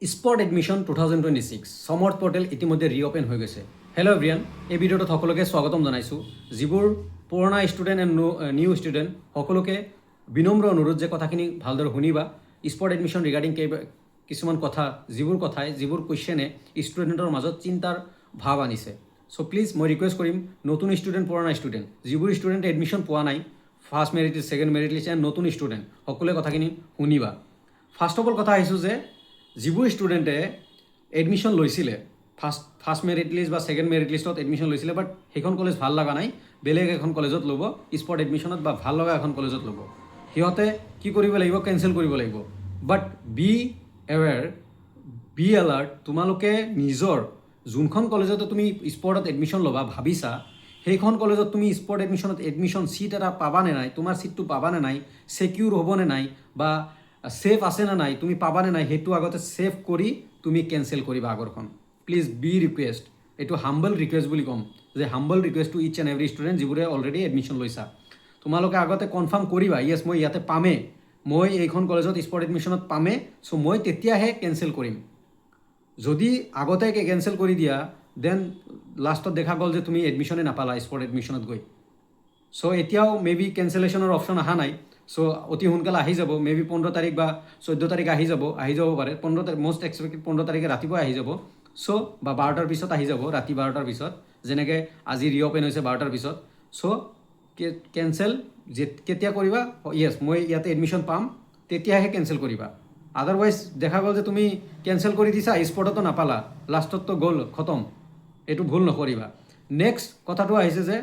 Spot admission 2026 সমৰ্থ portal ইতিমধ্যে ৰিঅ'পেন হৈ গৈছে। হেল্ল' এভৰিয়ান, এই ভিডিঅ'টোত সকলোকে স্বাগতম জনাইছোঁ। যিবোৰ পুৰণা ষ্টুডেণ্ট এণ্ড নিউ ষ্টুডেণ্ট সকলোকে বিনম্ৰ অনুৰোধ যে কথাখিনি ভালদৰে শুনিবা। স্পট এডমিশ্যন ৰিগাৰ্ডিং কিছুমান কথা, যিবোৰ কুৱেশ্যনে ষ্টুডেণ্টৰ মাজত চিন্তাৰ ভাৱ আনিছে। চ' প্লিজ মই ৰিকুৱেষ্ট কৰিম, নতুন ষ্টুডেণ্ট পুৰণা ষ্টুডেণ্ট যিবোৰ ষ্টুডেণ্টে এডমিশ্যন পোৱা নাই, first merit list, second merit list and নতুন ষ্টুডেণ্ট সকলোৱে কথাখিনি শুনিবা। ফাৰ্ষ্ট অফ অল কথা আহিছোঁ যে যিবোৰ ষ্টুডেণ্টে এডমিশ্যন লৈছিলে ফাৰ্ষ্ট মেৰিট লিষ্ট বা ছেকেণ্ড মেৰিট লিষ্টত এডমিশ্যন লৈছিলে, বাট সেইখন কলেজ ভাল লগা নাই, বেলেগ এখন কলেজত ল'ব স্পট এডমিশ্যনত বা ভাল লগা এখন কলেজত ল'ব। সিহঁতে কি কৰিব লাগিব? কেঞ্চেল কৰিব লাগিব। বাট বি এৱেৰ, বি এলাৰ্ট, তোমালোকে নিজৰ যোনখন কলেজতে তুমি স্পটত এডমিশ্যন ল'বা ভাবিছা, সেইখন কলেজত তুমি স্পট এডমিশ্যনত এডমিশ্যন ছিট এটা পাবানে নাই, তোমাৰ ছিটটো পাবানে নাই, ছেকিউৰ হ'বনে নাই, বা ছেফ আছে নে নাই, তুমি পাবানে নাই, সেইটো আগতে ছেভ কৰি তুমি কেঞ্চেল কৰিবা আগৰখন। প্লিজ বি ৰিকুৱেষ্ট, এইটো হাম্বল ৰিকুৱেষ্ট বুলি ক'ম, যে humble request to each and every student যিবোৰে অলৰেডি এডমিশ্যন লৈছা। তোমালোকে আগতে কনফাৰ্ম কৰিবা, য়েছ মই ইয়াতে পামেই, মই এইখন কলেজত স্পট এডমিশ্যনত পামেই, চ' মই তেতিয়াহে কেঞ্চেল কৰিম। যদি আগতে কেঞ্চেল কৰি দিয়া, দেন লাষ্টত দেখা গ'ল যে তুমি এডমিশ্যনে নাপালা স্পট এডমিশ্যনত গৈ। চ' এতিয়াও মে বি কেঞ্চেলেশ্যনৰ অপশ্যন অহা নাই। চ' অতি সোনকালে আহি যাব, মে বি 15 তাৰিখ বা 14 তাৰিখ আহি যাব পাৰে। 15 তাৰিখ মষ্ট এক্সপেক্টেড 15 তাৰিখে ৰাতিপুৱা আহি যাব। চ' বা 12টাৰ পিছত আহি যাব, ৰাতি 12টাৰ পিছত, যেনেকৈ আজি ৰিঅ'পেন হৈছে 12টাৰ পিছত। চ' কেঞ্চেল কেতিয়া কৰিবা? য়েছ মই ইয়াতে এডমিশ্যন পাম, তেতিয়াহে কেঞ্চেল কৰিবা। আদাৰৱাইজ দেখা গ'ল যে তুমি কেঞ্চেল কৰি দিছা, স্পটতো নাপালা, লাষ্টততো গ'ল, খতম। এইটো ভুল নকৰিবা। নেক্সট কথাটো আহিছে যে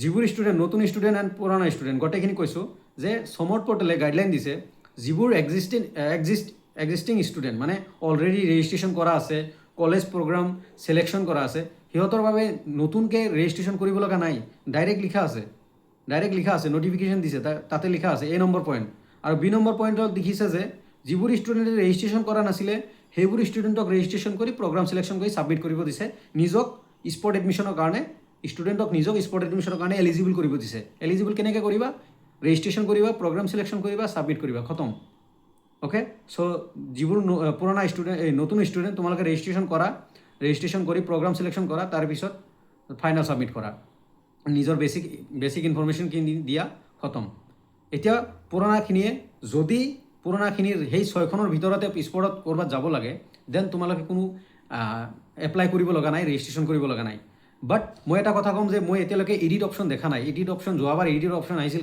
যিবোৰ ষ্টুডেণ্ট, নতুন ষ্টুডেণ্ট এণ্ড পুৰণা ষ্টুডেণ্ট গোটেইখিনি কৈছোঁ, যে সমৰ্থ পৰ্টেলে গাইডলাইন দিছে, যিবোৰ এক্সিষ্টিং ষ্টুডেণ্ট মানে অলৰেডি ৰেজিষ্ট্ৰেশ্যন কৰা আছে, কলেজ প্ৰগ্ৰাম ছিলেকশ্যন কৰা আছে, সিহঁতৰ বাবে নতুনকৈ ৰেজিষ্ট্ৰেশ্যন কৰিব লগা নাই। ডাইৰেক্ট লিখা আছে, নটিফিকেশ্যন দিছে, তাতে লিখা আছে এ নম্বৰ পইণ্ট। আৰু বি নম্বৰ পইণ্টত দেখিছে যে যিবোৰ ষ্টুডেণ্টে ৰেজিষ্ট্ৰেশ্যন কৰা নাছিলে, সেইবোৰ ষ্টুডেণ্টক ৰেজিষ্ট্ৰেশ্যন কৰি প্ৰগ্ৰাম ছিলেকশ্যন কৰি ছাবমিট কৰিব দিছে। নিজক স্পট এডমিশ্যনৰ কাৰণে, ষ্টুডেণ্টক নিজক স্পট এডমিশ্যনৰ কাৰণে এলিজিবল কৰিব দিছে। এলিজিবল কেনেকৈ কৰিবা? ৰেজিষ্ট্ৰেশ্যন কৰিবা, প্ৰগ্ৰাম ছিলেকশ্যন কৰিবা, ছাবমিট কৰিবা, খতম। অ'কে, চ' যিবোৰ পুৰণা ষ্টুডেণ্ট, নতুন ষ্টুডেণ্ট, তোমালোকে ৰেজিষ্ট্ৰেশ্যন কৰি প্ৰগ্ৰাম ছিলেকশ্যন কৰা, তাৰপিছত ফাইনেল ছাবমিট কৰা, নিজৰ বেছিক ইনফৰমেশ্যনখিনি দিয়া, খতম। এতিয়া যদি পুৰণাখিনিৰ সেই 6খনৰ ভিতৰতে স্পটত ক'ৰবাত যাব লাগে, দেন তোমালোকে কোনো এপ্লাই কৰিব লগা নাই, ৰেজিষ্ট্ৰেশ্যন কৰিব লগা নাই। বাট মই এটা কথা ক'ম যে মই এতিয়ালৈকে এডিট অপশ্যন দেখা নাই। যোৱাবাৰ এডিট অপশ্যন আহিছিল,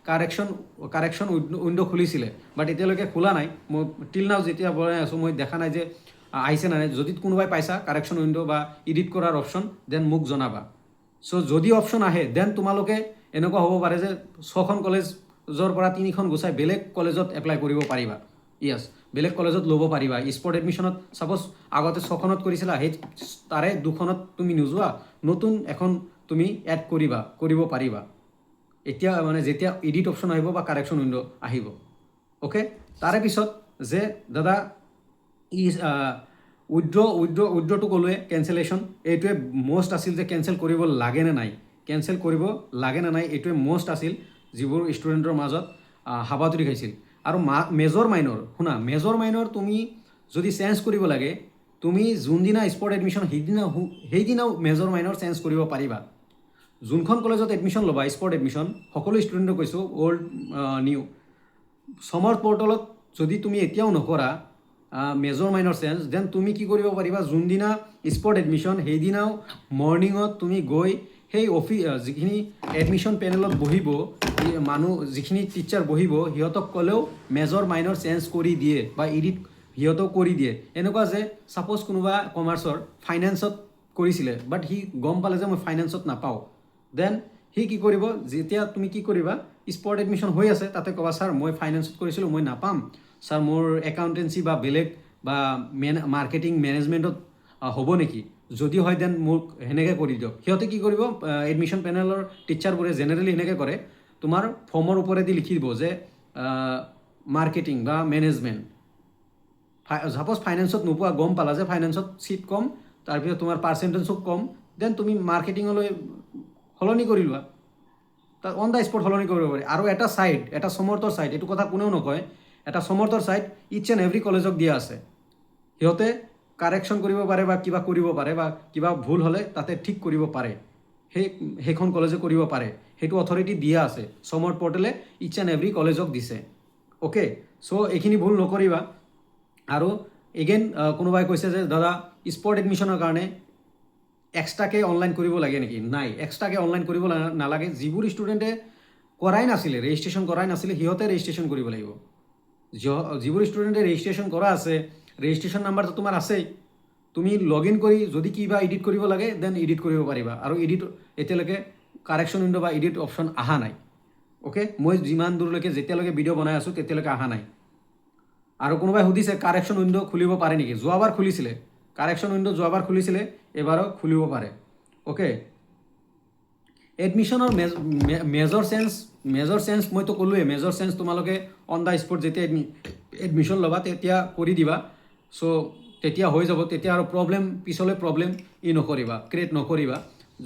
কাৰেকশ্যন উইণ্ড' খুলিছিলে, বাট এতিয়ালৈকে খোলা নাই। মই টিল নাও যেতিয়া বনাই আছোঁ, মই দেখা নাই যে আহিছে নাই। যদি কোনোবাই পাইছা কাৰেকশ্যন উইণ্ড' বা এডিট কৰাৰ অপশ্যন, দেন মোক জনাবা। চ' যদি অপশ্যন আহে, দেন তোমালোকে এনেকুৱা হ'ব পাৰে যে 6খন কলেজৰ পৰা 3খন গুচাই বেলেগ কলেজত এপ্লাই কৰিব পাৰিবা। য়েছ, বেলেগ কলেজত ল'ব পাৰিবা। স্পট এডমিশ্যনত ছাপ'জ আগতে 6খনত কৰিছিলা, সেই তাৰে 2খনত তুমি নোযোৱা, নতুন এখন তুমি এড কৰিব পাৰিবা। এতিয়া মানে যেতিয়া এডিট অপশ্যন আহিব বা কাৰেকশ্যন উইণ্ড' আহিব। অ'কে, তাৰে পিছত যে দাদা উইড্ৰটো ক'লোৱে, কেঞ্চেলেশ্যন এইটোৱে মষ্ট আছিল, যে কেঞ্চেল কৰিব লাগে নে নাই, এইটোৱে মষ্ট আছিল, যিবোৰ ষ্টুডেণ্টৰ মাজত হাবাথুৰি খাইছিল। আৰু মেজৰ মাইনৰ তুমি যদি চেঞ্জ কৰিব লাগে, তুমি যোনদিনা স্পট এডমিশ্যন সেইদিনাও মেজৰ মাইনৰ চেঞ্জ কৰিব পাৰিবা। যোনখন কলেজত এডমিশ্যন ল'বা, স্পট এডমিশ্যন, সকলো ষ্টুডেণ্টক কৈছোঁ, অল্ড নিউ, সমৰ্থ পৰ্টেলত যদি তুমি এতিয়াও নকৰা মেজৰ মাইনৰ চেঞ্জ, দেন তুমি কি কৰিব পাৰিবা, যোনদিনা স্পট এডমিশ্যন সেইদিনাও মৰ্ণিঙত তুমি গৈ সেই যিখিনি এডমিশ্যন পেনেলত বহিব যিখিনি টিচাৰ বহিব, সিহঁতক ক'লেও মেজৰ মাইনৰ চেঞ্জ কৰি দিয়ে বা এডিট সিহঁতক কৰি দিয়ে। এনেকুৱা যে ছাপ'জ কোনোবা কমাৰ্চৰ ফাইনেন্সত কৰিছিলে, বাট সি গম পালে যে মই ফাইনেন্সত নাপাওঁ, দেন সি কি কৰিব, যেতিয়া তুমি কি কৰিবা, স্পট এডমিশ্যন হৈ আছে, তাতে ক'বা, ছাৰ মই ফাইনেন্সত কৰিছিলোঁ, মই নাপাম, ছাৰ মোৰ একাউণ্টেঞ্চি বা বেলেগ বা মাৰ্কেটিং মেনেজমেণ্টত হ'ব নেকি? যদি হয়, দেন মোক সেনেকৈ কৰি দিয়ক। সিহঁতে কি কৰিব, এডমিশ্যন পেনেলৰ টিচাৰবোৰে জেনেৰেলি সেনেকৈ কৰে, তোমাৰ ফৰ্মৰ ওপৰেদি লিখি দিব যে মাৰ্কেটিং বা মেনেজমেণ্ট। ছাপ'জ ফাইনেন্সত নোপোৱা, গম পালা যে ফাইনেন্সত ছিট কম, তাৰপিছত তোমাৰ পাৰ্চেণ্টেজো কম, দেন তুমি মাৰ্কেটিঙলৈ সলনি কৰি লোৱা, তাত অন দ্য স্পট সলনি কৰিব পাৰি। আৰু এটা সমৰ্থৰ ছাইট, এইটো কথা কোনেও নকয়, এটা সমৰ্থৰ ছাইট ইচ এণ্ড এভৰি কলেজক দিয়া আছে। সিহঁতে কাৰেকশ্যন কৰিব পাৰে বা কিবা কৰিব পাৰে বা কিবা ভুল হ'লে তাতে ঠিক কৰিব পাৰে, সেইখন কলেজে কৰিব পাৰে, সেইটো অথৰিটি দিয়া আছে। সমৰ্থ পৰ্টেলে ইচ এণ্ড এভৰি কলেজক দিছে। অ'কে, চ' এইখিনি ভুল নকৰিবা। আৰু এগেইন কোনোবাই কৈছে যে দাদা স্পৰ্ট এডমিশ্যনৰ কাৰণে এক্সট্ৰাকৈ অনলাইন কৰিব লাগে নেকি? নাই, এক্সট্ৰাকৈ অনলাইন কৰিব নালাগে। যিবোৰ ষ্টুডেণ্টে কৰাই নাছিলে, ৰেজিষ্ট্ৰেশ্যন কৰাই নাছিলে, সিহঁতে ৰেজিষ্ট্ৰেশ্যন কৰিব লাগিব। যিবোৰ ষ্টুডেণ্টে ৰেজিষ্ট্ৰেশ্যন কৰা আছে, ৰেজিষ্ট্ৰেশ্যন নাম্বাৰটো তোমাৰ আছেই, তুমি লগ ইন কৰি যদি কিবা এডিট কৰিব লাগে দেন এডিট কৰিব পাৰিবা। আৰু এডিট এতিয়ালৈকে কাৰেকশ্যন উইণ্ড' বা এডিট অপশ্যন অহা নাই। অ'কে, মই যিমান দূৰলৈকে যেতিয়ালৈকে ভিডিঅ' বনাই আছোঁ তেতিয়ালৈকে অহা নাই। আৰু কোনোবাই সুধিছে কাৰেকশ্যন উইণ্ড' খুলিব পাৰে নেকি? যোৱাবাৰ খুলিছিলে, কাৰেকশ্যন উইণ্ড' যোৱাবাৰ খুলিছিলে, এবাৰো খুলিব পাৰে। অ'কে, এডমিশ্যনৰ মেজৰ চেঞ্জ মইতো ক'লোৱে, মেজৰ চেঞ্জ তোমালোকে অন দ্য স্পট যেতিয়া এডমিশ্যন ল'বা তেতিয়া কৰি দিবা। চ' তেতিয়া হৈ যাব, তেতিয়া আৰু পিছলৈ প্ৰব্লেম নকৰিবা, ক্ৰিয়েট নকৰিবা।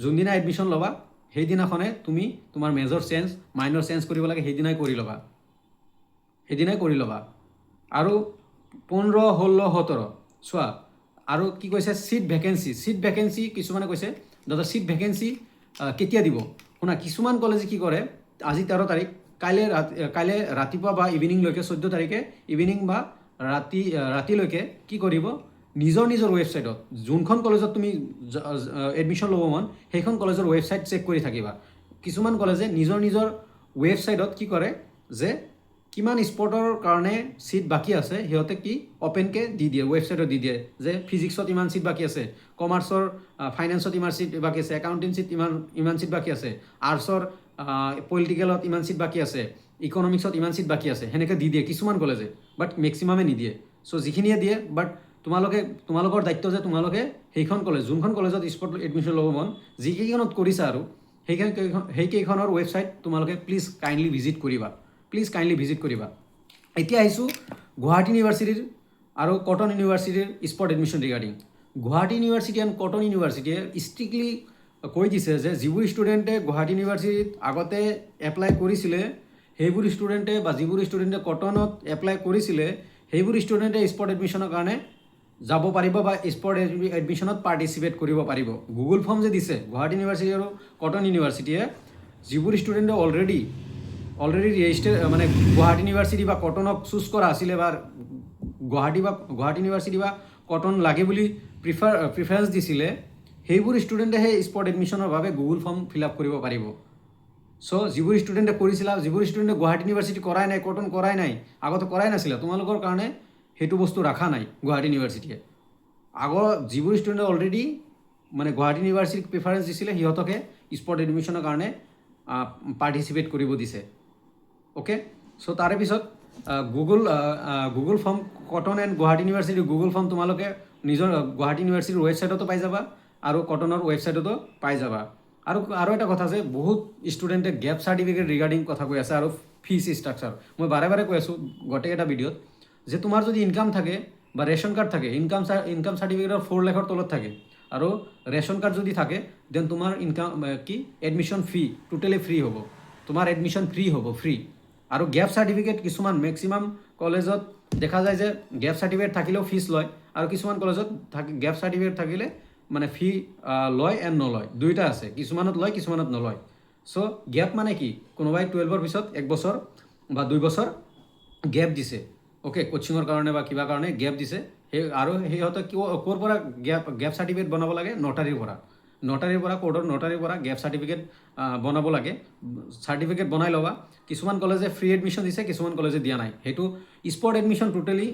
যোনদিনা এডমিশ্যন ল'বা সেইদিনাখনে তুমি তোমাৰ মেজৰ চেঞ্জ মাইনৰ চেঞ্জ কৰিব লাগে, সেইদিনাই কৰি ল'বা। আৰু 15, 16, 17 চোৱা। আৰু কি কৈছে চিট ভেকেঞ্চি কিছুমানে কৈছে দাদা চিট ভেকেঞ্চি কেতিয়া দিব? শুনা, কিছুমান কলেজে কি কৰে, আজি 13 তাৰিখ, কাইলৈ ৰাতিপুৱা বা ইভিনিংলৈকে, 14 তাৰিখে ইভিনিং বা ৰাতিলৈকে কি কৰিব, নিজৰ ৱেবছাইটত যোনখন কলেজত তুমি এডমিশ্যন ল'ব মন সেইখন কলেজৰ ৱেবছাইট চেক কৰি থাকিবা। কিছুমান কলেজে নিজৰ ৱেবছাইটত কি কৰে যে কিমান স্পৰ্টৰ কাৰণে চিট বাকী আছে সিহঁতে কি অ'পেনকৈ দি দিয়ে, ৱেবছাইটত দি দিয়ে যে ফিজিক্সত ইমান চিট বাকী আছে, কমাৰ্চৰ ফাইনেন্সত ইমান চিট বাকী আছে, একাউণ্টেঞ্চিত ইমান চিট বাকী আছে, আৰ্টছৰ পলিটিকেলত ইমান চিট বাকী আছে, ইকনমিক্সত ইমান চিট বাকী আছে, সেনেকৈ দি দিয়ে কিছুমান কলেজে, বাট মেক্সিমামে নিদিয়ে। চ' যিখিনিয়ে দিয়ে, বাট তোমালোকৰ দায়িত্ব যে তোমালোকে সেইখন কলেজ, যোনখন কলেজত স্পট এডমিশ্যন ল'ব মন, যিকেইখনত কৰিছা আৰু সেইকেইখনৰ ৱেবছাইট তোমালোকে প্লিজ কাইণ্ডলি ভিজিট কৰিবা। এতিয়া আহিছোঁ গুৱাহাটী ইউনিভাৰ্চিটিৰ আৰু কটন ইউনিভাৰ্চিটিৰ spot admission regarding. Guwahati university and Cotton ইউনিভাৰ্চিটিয়ে ষ্ট্ৰিক্টলি কৈ দিছে যে যিবোৰ ষ্টুডেণ্টে গুৱাহাটী ইউনিভাৰ্চিটিত আগতে এপ্লাই কৰিছিলে, সেইবোৰ ষ্টুডেণ্টে বা যিবোৰ ষ্টুডেণ্টে কটনত এপ্লাই কৰিছিলে সেইবোৰ ষ্টুডেণ্টে স্পট এডমিশ্যনৰ কাৰণে যাব পাৰিব বা স্পট এডমিশ্যনত পাৰ্টিচিপেট কৰিব পাৰিব। গুগল ফৰ্ম যে দিছে গুৱাহাটী ইউনিভাৰ্চিটি আৰু কটন ইউনিভাৰ্চিটিয়ে, যিবোৰ ষ্টুডেণ্টে অলৰেডি মানে গুৱাহাটী ইউনিভাৰ্চিটি বা কটনক চুজ কৰা আছিলে বা গুৱাহাটী ইউনিভাৰ্চিটি বা কটন লাগে বুলি প্ৰিফাৰেঞ্চ দিছিলে, সেইবোৰ ষ্টুডেণ্টে সেই স্পট এডমিশ্যনৰ বাবে গুগল ফৰ্ম ফিল আপ কৰিব পাৰিব। চ' যিবোৰ ষ্টুডেণ্টে কৰিছিলা, যিবোৰ ষ্টুডেণ্টে গুৱাহাটী ইউনিভাৰ্চিটি কৰাই নাই, কটন কৰাই নাই, আগতে কৰাই নাছিলে, তোমালোকৰ কাৰণে সেইটো বস্তু ৰখা নাই গুৱাহাটী ইউনিভাৰ্চিটিয়ে। যিবোৰ ষ্টুডেণ্টে অলৰেডি মানে গুৱাহাটী ইউনিভাৰ্চিটিক প্ৰিফাৰেঞ্চ দিছিলে সিহঁতকে স্পট এডমিশ্যনৰ কাৰণে পাৰ্টিচিপেট কৰিব দিছে। অ'কে, চ' তাৰে পিছত Google form, cotton and Guwahati ইউনিভাৰ্চিটিৰ গুগল ফৰ্ম তোমালোকে নিজৰ গুৱাহাটী ইউনিভাৰ্চিটিৰ ৱেবছাইটতো পাই যাবা আৰু কটনৰ ৱেবছাইটতো পাই যাবা। আৰু এটা কথা যে বহুত ষ্টুডেণ্টে গেপ চাৰ্টিফিকেট ৰিগাৰ্ডিং কথা কৈ আছে আৰু ফিজ ষ্ট্ৰাকচাৰ। মই বাৰে কৈ আছোঁ গোটেইকেইটা ভিডিঅ'ত যে তোমাৰ যদি ইনকাম থাকে বা ৰেচন কাৰ্ড থাকে, ইনকাম চাৰ্টিফিকেটৰ 4 লাখৰ তলত থাকে আৰু ৰেচন কাৰ্ড যদি থাকে দেন তোমাৰ এডমিশ্যন ফ্ৰী, টোটেলি ফ্ৰী হ'ব, তোমাৰ এডমিশ্যন ফ্ৰী হ'ব। আৰু গেপ চাৰ্টিফিকেট কিছুমান মেক্সিমাম কলেজত দেখা যায় যে গেপ চাৰ্টিফিকেট থাকিলেও ফিজ লয়, আৰু কিছুমান কলেজত গেপ চাৰ্টিফিকেট থাকিলে মানে ফি লয় এণ্ড নলয়, দুয়োটা আছে, কিছুমানত লয় কিছুমানত নলয়। চ' গেপ মানে কি, কোনোবাই 12ৰ পিছত 1 বছৰ বা 2 বছৰ গেপ দিছে, অ'কে, কোচিঙৰ কাৰণে বা কিবা কাৰণে গেপ দিছে, আৰু সিহঁতে ক'ৰ পৰা গেপ চাৰ্টিফিকেট বনাব লাগে, নটাৰীৰ পৰা কোৰ্টৰ নটাৰীৰ পৰা গেপ চাৰ্টিফিকেট বনাব লাগে। চাৰ্টিফিকেট বনাই ল'বা। কিছুমান কলেজে ফ্ৰী এডমিশ্যন দিছে, কিছুমান কলেজে দিয়া নাই। সেইটো স্পট এডমিশ্যন টোটেলি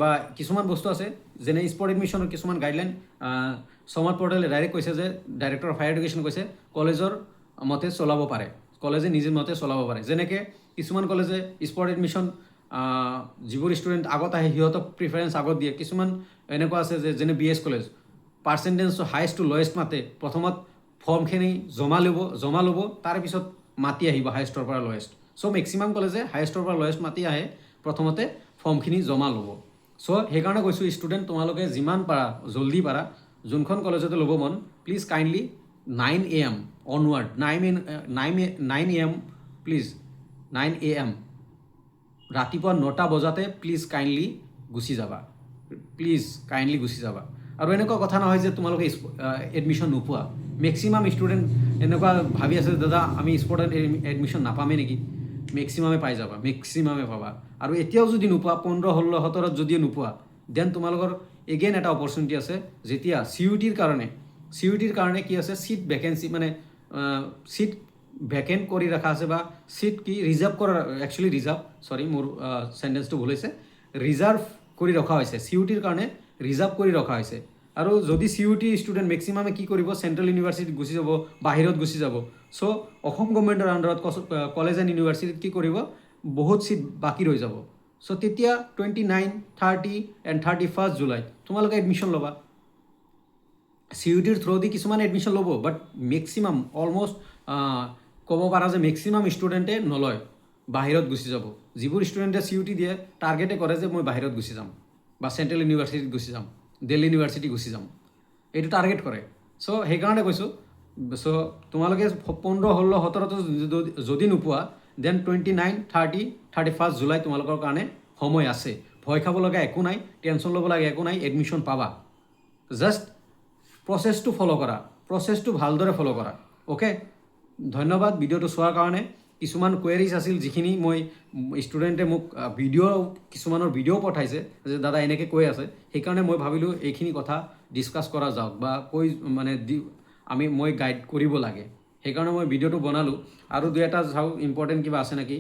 বা কিছুমান বস্তু আছে যেনে স্পট এডমিশ্যনৰ কিছুমান গাইডলাইন সমৰ্থ পৰ্টেলে ডাইৰেক্ট কৈছে যে ডাইৰেক্টৰ অফ হায়াৰ এডুকেশ্যন কৈছে কলেজৰ মতে চলাব পাৰে, কলেজে নিজৰ মতে চলাব পাৰে। যেনেকৈ কিছুমান কলেজে স্পট এডমিশ্যন যিবোৰ ষ্টুডেণ্ট আগত আহে সিহঁতক প্ৰিফাৰেঞ্চ আগত দিয়ে। কিছুমান এনেকুৱা আছে যে যেনে BS college, percentage highest to lowest মাতে, প্ৰথমত ফৰ্মখিনি জমা ল'ব, তাৰপিছত মাতি আহিব হাইষ্টৰ পৰা লৱেষ্ট। চ' মেক্সিমাম কলেজে হাইষ্টৰ পৰা লৱেষ্ট মাতি আহে, প্ৰথমতে ফৰ্মখিনি জমা ল'ব। চ' সেইকাৰণে কৈছোঁ ষ্টুডেণ্ট তোমালোকে যিমান পাৰা জল্দি পাৰা যোনখন কলেজতে ল'ব মন, please kindly 9 AM onward, 9 AM please, 9 AM ৰাতিপুৱা 9টা বজাতে প্লিজ কাইণ্ডলি গুচি যাবা। প্লিজ কাইণ্ডলি গুচি যাবা আৰু এনেকুৱা কথা নহয় যে তোমালোকে এডমিশ্যন নোপোৱা মেক্সিমাম ষ্টুডেণ্ট এনেকুৱা ভাবি আছে দাদা আমি স্পৰ্টত এডমিশ্যন নাপামেই নেকি মেক্সিমামে পাই যাবা মেক্সিমামে পাবা আৰু এতিয়াও যদি নোপোৱা 15, 16, 17 যদিও নোপোৱা দেন তোমালোকৰ এগেইন এটা অপৰচুনিটি আছে যেতিয়া চি ইউ টিৰ কাৰণে কি আছে চিট ভেকেঞ্চি মানে চিট ভেকেণ্ট কৰি ৰখা আছে বা চিট কি ৰিজাৰ্ভ কৰা একচুৱেলি মোৰ চেণ্টেন্সটো ভুল হৈছে ৰিজাৰ্ভ কৰি ৰখা হৈছে চি ইউ টিৰ কাৰণে ৰিজাৰ্ভ কৰি ৰখা হৈছে আৰু যদি চি ইউ টি ষ্টুডেণ্ট মেক্সিমামে কি কৰিব চেণ্ট্ৰেল ইউনিভাৰ্চিটিত গুচি যাব বাহিৰত গুচি যাব চ' অসম গভৰ্ণমেণ্টৰ আণ্ডাৰত কলেজ এণ্ড ইউনিভাৰ্চিটিত কি কৰিব বহুত চিট বাকী ৰৈ যাব চ' তেতিয়া 29, 30 এণ্ড 31 জুলাইত তোমালোকে এডমিশ্যন ল'বা চি ইউ টিৰ থ্ৰুদি কিছুমান এডমিশ্যন ল'ব বাট মেক্সিমাম অলমষ্ট ক'ব পাৰা যে মেক্সিমাম ষ্টুডেণ্টে নলয় বাহিৰত গুচি যাব যিবোৰ ষ্টুডেণ্টে চি ইউ টি দিয়ে টাৰ্গেটে কৰে যে মই বাহিৰত গুচি যাম বা চেণ্ট্ৰেল ইউনিভাৰ্চিটিত গুচি যাম দিল্লী ইউনিভাৰ্চিটি গুচি যাম এইটো টাৰ্গেট কৰে চ' সেইকাৰণে কৈছোঁ চ' তোমালোকে 15, 16, 17 যদি নোপোৱা দেন 29, 30, 31 জুলাই তোমালোকৰ কাৰণে সময় আছে ভয় খাব লগা একো নাই টেনশ্যন ল'ব লগা একো নাই এডমিশ্যন পাবা জাষ্ট প্ৰচেছটো ফ'ল' কৰা প্ৰচেছটো ভালদৰে ফ'ল' কৰা অ'কে ধন্যবাদ ভিডিঅ'টো চোৱাৰ কাৰণে কিছুমান কুৱেৰিজ আছিল যিখিনি মই ষ্টুডেণ্টে মোক কিছুমানৰ ভিডিঅ' পঠাইছে যে দাদা এনেকৈ কৈ আছে সেইকাৰণে মই ভাবিলোঁ এইখিনি কথা ডিছকাছ কৰা যাওক বা মই গাইড কৰিব লাগে সেইকাৰণে মই ভিডিঅ'টো বনালোঁ আৰু দুই এটা চাওঁ ইম্পৰ্টেণ্ট কিবা আছে নেকি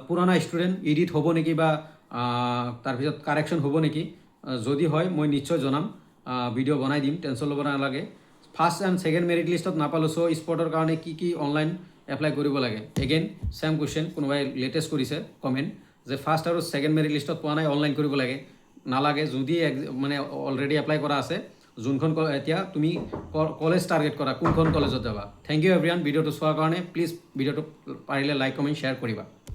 পুৰণা ষ্টুডেণ্ট এডিট হ'ব নেকি বা তাৰপিছত কাৰেকশ্যন হ'ব নেকি যদি হয় মই নিশ্চয় জনাম ভিডিঅ' বনাই দিম টেনশ্যন ল'ব নালাগে ফাৰ্ষ্ট এণ্ড ছেকেণ্ড মেৰিট লিষ্টত নাপালোঁ চ' স্পৰ্টৰ কাৰণে কি অনলাইন এপ্লাই কৰিব লাগে এগেইন ছেম কুৱেশ্যন কোনোবাই লেটেষ্ট কৰিছে কমেণ্ট যে ফাৰ্ষ্ট আৰু ছেকেণ্ড মেৰিট লিষ্টত পোৱা নাই অনলাইন কৰিব লাগে নালাগে যদি মানে অলৰেডি এপ্লাই কৰা আছে যোনখন এতিয়া তুমি কলেজ টাৰ্গেট কৰা কোনখন কলেজত যাবা থেংক ইউ এভৰিৱান ভিডিঅ'টো চোৱাৰ কাৰণে প্লিজ ভিডিঅ'টো পাৰিলে লাইক কমেণ্ট শ্বেয়াৰ কৰিবা